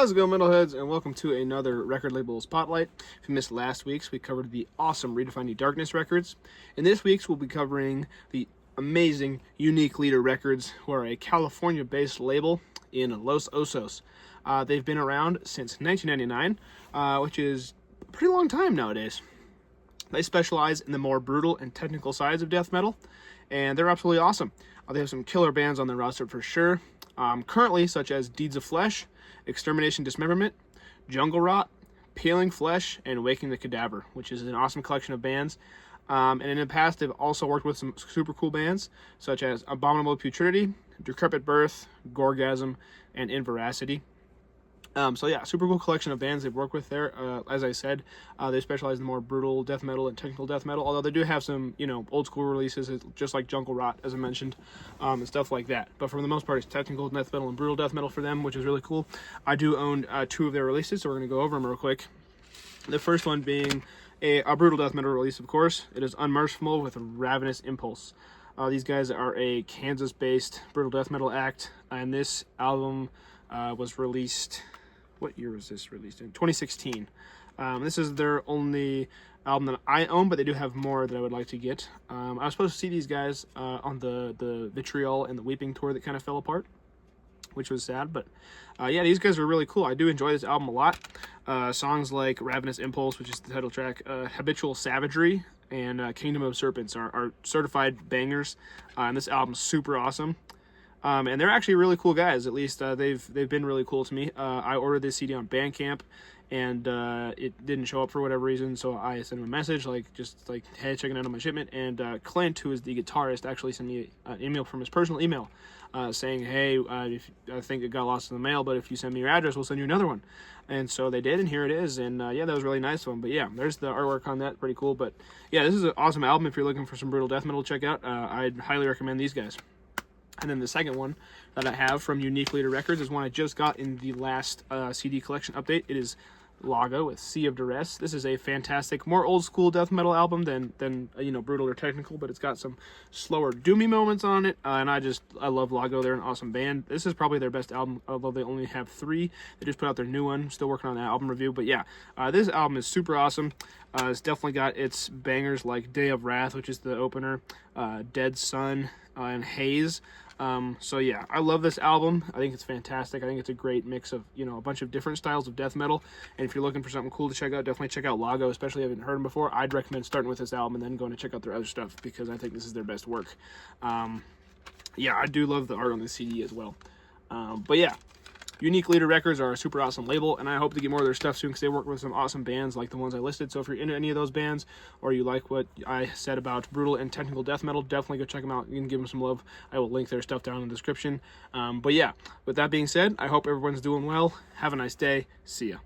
How's it going, metalheads, and welcome to another record label spotlight. If you missed last week's, we covered the awesome Redefining Darkness records. In this week's, we'll be covering the amazing Unique Leader Records, who are a California-based label in Los Osos. They've been around since 1999, which is a pretty long time nowadays. They specialize in the more brutal and technical sides of death metal, and they're absolutely awesome. They have some killer bands on their roster for sure. Currently, such as Deeds of Flesh, Extermination Dismemberment, Jungle Rot, Peeling Flesh, and Waking the Cadaver, which is an awesome collection of bands. And in the past, they've also worked with some super cool bands, such as Abominable Putridity, Decrepit Birth, Gorgasm, and Inveracity. So yeah, super cool collection of bands they've worked with there. As I said, they specialize in more brutal death metal and technical death metal, although they do have some, old school releases, just like Jungle Rot, as I mentioned, and stuff like that. But for the most part, it's technical death metal and brutal death metal for them, which is really cool. I do own two of their releases, so we're going to go over them real quick. The first one being a brutal death metal release, of course. It is Unmerciful with Ravenous Impulse. These guys are a Kansas-based brutal death metal act, and this album was released... What year was this released in? 2016. This is their only album that I own, but they do have more that I would like to get. I was supposed to see these guys on the Vitriol and the Weeping tour that kind of fell apart, which was sad. But yeah, these guys are really cool. I do enjoy this album a lot. Songs like Ravenous Impulse, which is the title track, Habitual Savagery, and Kingdom of Serpents are certified bangers. And this album's super awesome. And they're actually really cool guys. At least they've been really cool to me. I ordered this CD on Bandcamp, and it didn't show up for whatever reason. So I sent him a message, hey, checking out on my shipment. And Clint, who is the guitarist, actually sent me an email from his personal email, saying, hey, if I think it got lost in the mail, but if you send me your address, we'll send you another one. And so they did, and here it is. And yeah, that was really nice of them. But yeah, there's the artwork on that, pretty cool. But yeah, this is an awesome album. If you're looking for some brutal death metal to check out, I'd highly recommend these guys. And then the second one that I have from Unique Leader Records is one I just got in the last CD collection update. It is Lago with Sea of Duress. This is a fantastic, more old school death metal album than brutal or technical, but it's got some slower, doomy moments on it. And I love Lago. They're an awesome band. This is probably their best album, although they only have 3. They just put out their new one. Still working on that album review. But yeah, this album is super awesome. It's definitely got its bangers like Day of Wrath, which is the opener, Dead Sun, and Haze. So yeah, I love this album. I think it's fantastic. I think it's a great mix of, a bunch of different styles of death metal. And if you're looking for something cool to check out, definitely check out Lago, especially if you haven't heard them before. I'd recommend starting with this album and then going to check out their other stuff, because I think this is their best work. Yeah, I do love the art on the CD as well. But yeah, Unique Leader Records are a super awesome label, and I hope to get more of their stuff soon, because they work with some awesome bands like the ones I listed. So if you're into any of those bands, or you like what I said about brutal and technical death metal, definitely go check them out. You can give them some love. I will link their stuff down in the description. But yeah, with that being said, I hope everyone's doing well. Have a nice day. See ya.